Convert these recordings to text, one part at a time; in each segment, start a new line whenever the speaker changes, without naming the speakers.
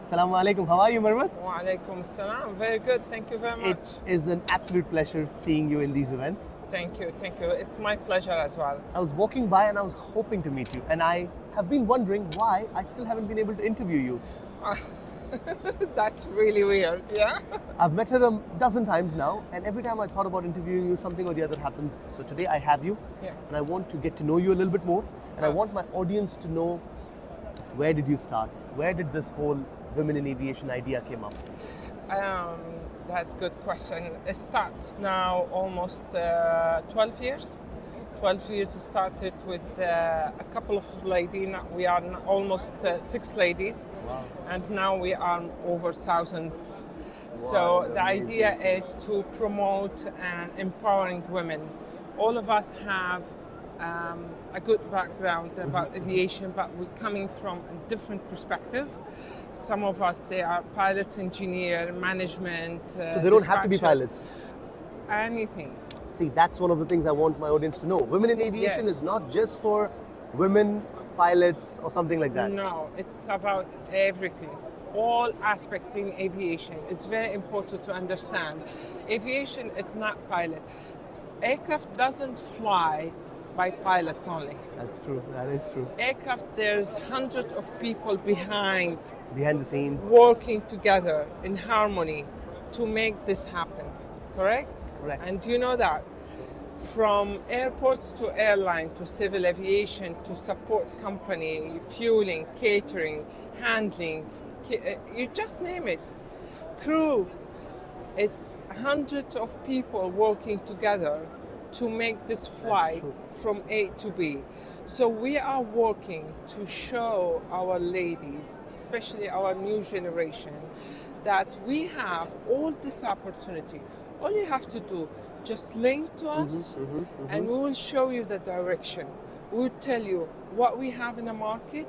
Assalamu alaikum. How are you, Mervat?
Wa alaikum assalam. Very good. Thank you very much.
It is an absolute pleasure seeing you in these events.
Thank you. Thank you. It's my pleasure as well.
I was walking by and I was hoping to meet you, and I have been wondering why I still haven't been able to interview you.
That's really weird, yeah?
I've met her a dozen times now, and every time I thought about interviewing you, something or the other happens. So today I have you, and I want to get to know you a little bit more, and I want my audience to know, where did you start? Where did this whole women in aviation idea came up?
That's a good question. It starts now almost 12 years. 12 years started with a couple of ladies. We are almost 6 ladies.
Wow.
And now we are over thousands.
Wow,
So the
amazing.
idea is to promote and empowering women. All of us have a good background about aviation, but we're coming from a different perspective. Some of us, they are pilots, engineer, management.
So they don't have to be
dispatcher,
pilots.
Anything.
See, that's one of the things I want my audience to know. Women in aviation
Yes.
is not just for women pilots or something like that.
No, it's about everything. All aspects in aviation. It's very important to understand. Aviation, it's not pilot. Aircraft doesn't fly by pilots only.
That's true. That is true.
Aircraft, there's hundreds of people behind
Behind the scenes.
working together in harmony to make this happen. Correct?
Correct.
And you know that. From airports to airline to civil aviation to support company, fueling, catering, handling, you just name it. Crew, it's hundreds of people working together to make this flight
true.
from A to B. So we are working to show our ladies, especially our new generation, that we have all this opportunity. All you have to do, just link to us and we will show you the direction. We will tell you what we have in the market,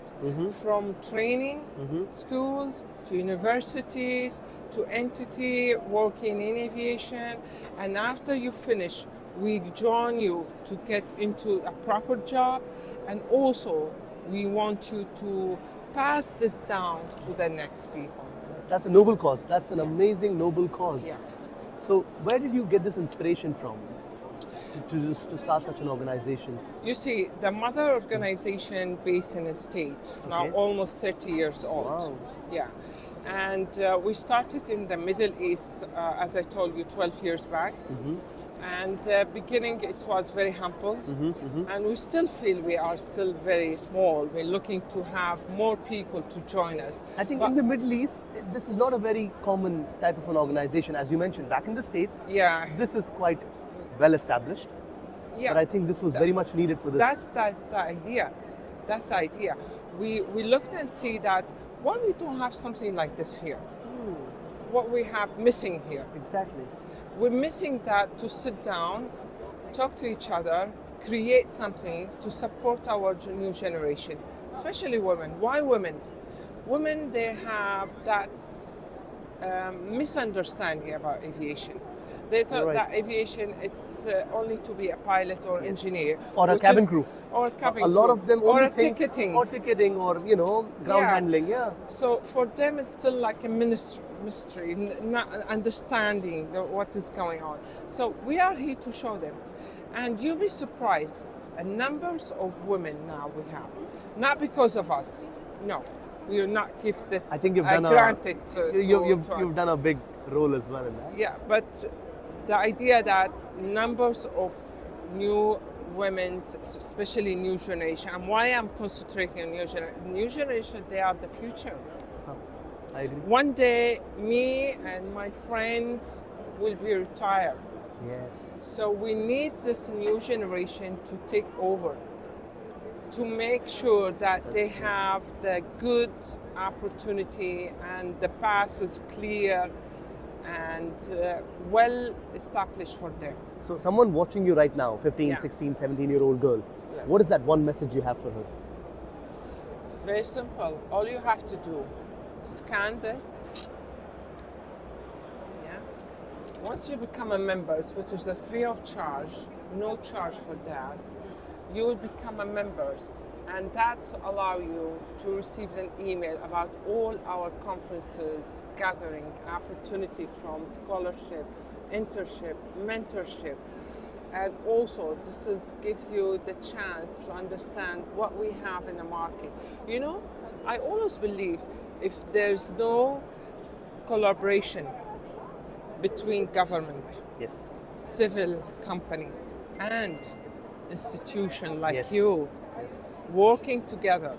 from training, schools, to universities, to entity working in aviation. And after you finish, we join you to get into a proper job. And also, we want you to pass this down to the next people.
That's a noble cause. That's an amazing noble cause.
Yeah.
So where did you get this inspiration from to start such an organization?
You see, the mother organization based in the state, now
Okay.
almost 30 years old.
Wow.
Yeah. And we started in the Middle East, as I told you, 12 years back. And beginning, it was very humble. And we still feel we are still very small. We're looking to have more people to join us.
I think in the Middle East, this is not a very common type of an organization. As you mentioned, back in the States,
Yeah.
this is quite well established.
Yeah.
But I think this was very much needed for this.
That's the idea. That's the idea. We looked and see that why we don't have something like this here. What we have missing here.
Exactly.
We're missing that to sit down, talk to each other, create something to support our new generation, especially women. Why women? Women, they have that misunderstanding about aviation. They thought
Right.
that aviation, it's only to be a pilot or
Yes.
engineer.
Or a
which
cabin
is-
crew.
Or a cabin
A lot
crew.
of them
or
only
a
think
ticketing.
or ticketing or ground
Yeah.
handling. Yeah.
So for them, it's still like a mystery, not understanding what is going on. So we are here to show them, and you'll be surprised. Numbers of women now we have, not because of us. No, we will not give this.
I think you've done
granted
you've
to us.
done a big role as well in that.
Yeah, but the idea that numbers of new women's, especially new generation, and why I'm concentrating on new generation, they are the future.
So, I agree.
One day, me and my friends will be retired.
Yes.
So we need this new generation to take over, to make sure that they have the good opportunity and the path is clear and well established for them.
So someone watching you right now, 15,
Yeah.
16, 17-year-old girl,
Yes.
what is that one message you have for her?
Very simple. All you have to do, scan this. Yeah. Once you become a member, which is a free of charge, no charge for that, you will become a member. And that allow you to receive an email about all our conferences, gathering, opportunity from scholarship, internship, mentorship. And also, this is give you the chance to understand what we have in the market. You know, I always believe if there's no collaboration between government,
Yes.
civil company, and institution like
Yes.
you
Yes.
working together,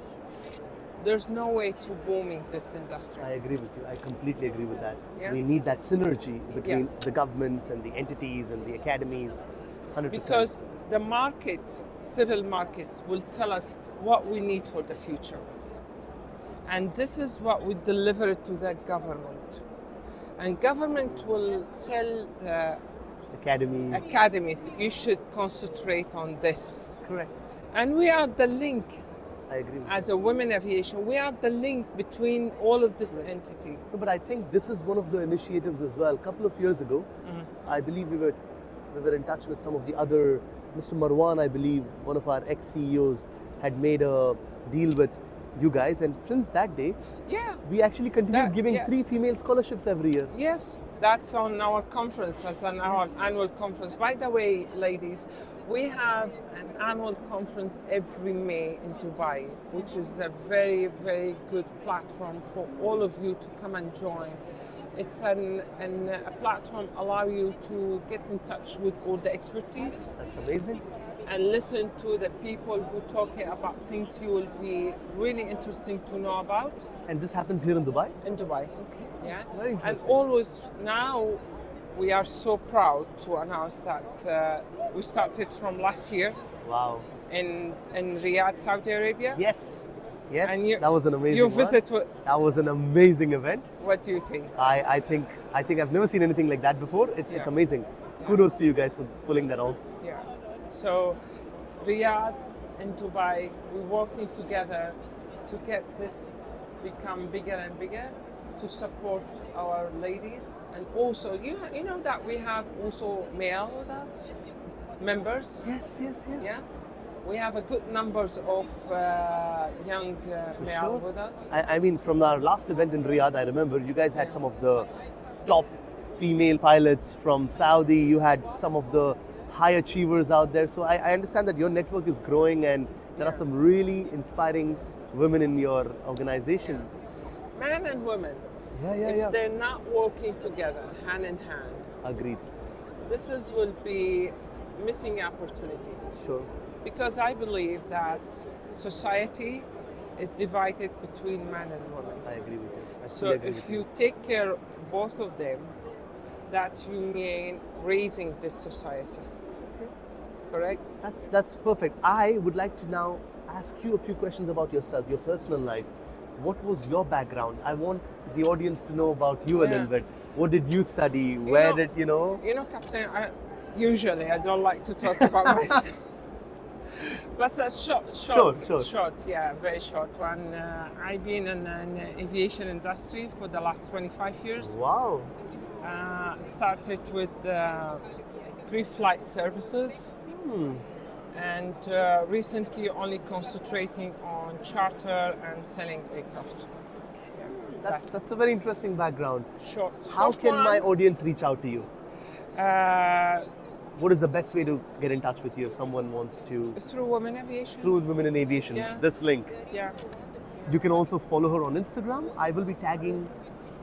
there's no way to booming this industry.
I agree with you. I completely agree with that.
Yeah.
We need that synergy between
Yes.
the governments and the entities and the academies. 100%.
Because the market, civil markets, will tell us what we need for the future. And this is what we deliver to the government. And government will tell the
academies.
academies, you should concentrate on this.
Correct.
And we are the link,
I agree with
as a women aviation, we are the link between all of this entity.
you. No, but I think this is one of the initiatives as well. A couple of years ago, I believe we were in touch with some of the other, Mr. Marwan, I believe, one of our ex-CEOs, had made a deal with you guys, and since that day,
Yeah,
we actually continued giving
yeah.
3 female scholarships every year.
yes, that's on our conference, that's on our annual conference. By the way, ladies, we have an annual conference every May in Dubai, which is a very, very good platform for all of you to come and join. It's a platform allow you to get in touch with all the expertise
That's amazing.
and listen to the people who talking about things you will be really interesting to know about
And this happens here in Dubai?
in Dubai. Yeah,
Very
and
interesting.
always now we are so proud to announce that we started from last year
Wow.
in Riyadh, Saudi Arabia.
Yes. Yes.
And you-
that was an amazing
You
one.
visit.
That was an amazing event.
What do you think?
I think I've never seen anything like that before. It's
Yeah.
amazing. Kudos to you guys for pulling that off.
Yeah. So Riyadh and Dubai, we're working together to get this become bigger and bigger to support our ladies. And also, you know that we have also male with us, members.
Yes, yes, yes.
Yeah. We have a good numbers of young male
sure.
with us.
I mean, from our last event in Riyadh, I remember you guys had some of the top female pilots from Saudi. You had some of the high achievers out there. So I understand that your network is growing and there are some really inspiring women in your organization.
Men and women, if they're not working together, hand in hand,
Agreed.
will be missing opportunity.
Sure.
Because I believe that society is divided between men and women.
I agree with you. I
So
fully agree
if
with
you take care of both of them, that you mean raising this society. Correct?
That's perfect. I would like to now ask you a few questions about yourself, your personal life. What was your background? I want the audience to know about you a
Yeah.
little bit. What did you study? Where
know-
did you know?
You know, Captain, usually I don't like to talk about myself. But a short, yeah, very short one. I've been in the aviation industry for the last 25 years.
Wow.
Started with pre-flight services and recently only concentrating on charter and selling aircraft.
That's a very interesting background.
Short.
How
short
can my
one,
audience reach out to you? What is the best way to get in touch with you if someone wants to?
through Women Aviation?
Through Women in Aviation,
Yeah.
this link.
Yeah.
You can also follow her on Instagram. I will be tagging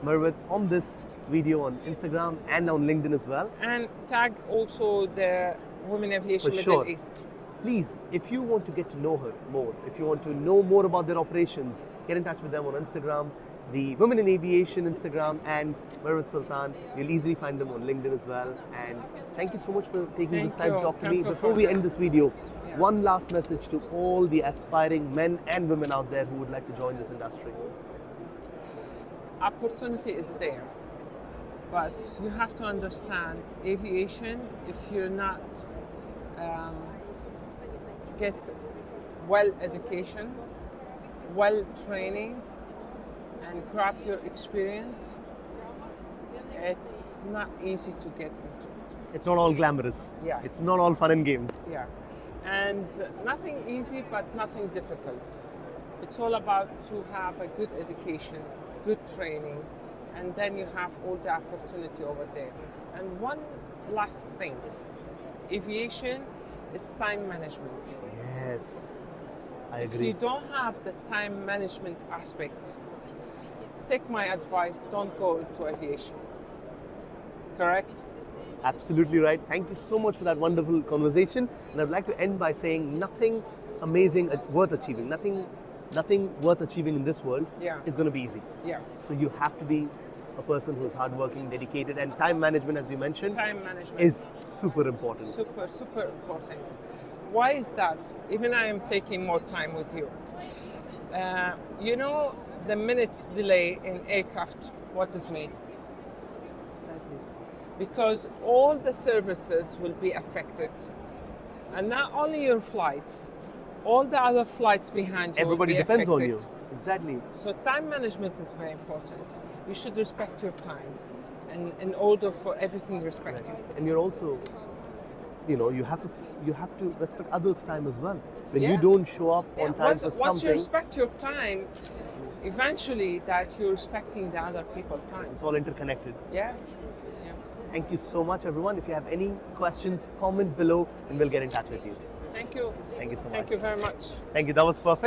Mervat on this video on Instagram and on LinkedIn as well.
And tag also the Women Aviation
For
Middle
sure.
East.
Please, if you want to get to know her more, if you want to know more about their operations, get in touch with them on Instagram, the Women in Aviation Instagram and Mervat Sultan. You'll easily find them on LinkedIn as well. And thank you so much for taking this
Thank
time to
you.
talk to
Thank
me.
you
Before
for
we end
this.
this video,
Yeah.
one last message to all the aspiring men and women out there who would like to join this industry.
Opportunity is there, but you have to understand aviation. If you're not get well education, well training, and grab your experience, it's not easy to get into it.
It's not all glamorous.
Yeah.
It's not all fun and games.
Yeah. And nothing easy, but nothing difficult. It's all about to have a good education, good training, and then you have all the opportunity over there. And one last thing, aviation is time management.
Yes, I
If
agree.
you don't have the time management aspect, take my advice, don't go into aviation. Correct?
Absolutely right. Thank you so much for that wonderful conversation. And I'd like to end by saying nothing amazing worth achieving, nothing worth achieving in this world
Yeah.
is going to be easy.
Yes.
So you have to be a person who's hardworking, dedicated, and time management, as you mentioned,
Time management
is super important.
super, super important. Why is that? Even I am taking more time with you. You know, the minutes delay in aircraft, what is mean?
Exactly.
Because all the services will be affected. And not only your flights, all the other flights behind you
Everybody
will be
depends
affected.
on you. Exactly.
So time management is very important. You should respect your time, and in order for everything to respect you.
And you're also, you have to respect others' time as well. When
Yeah.
you don't show up
Yeah,
on time
once
for
you
something,
respect your time, eventually that you're respecting the other people's time.
it's all interconnected.
Yeah. Yeah.
Thank you so much, everyone. If you have any questions, comment below and we'll get in touch with you.
Thank you.
Thank you so much.
Thank you very much.
Thank you. That was perfect.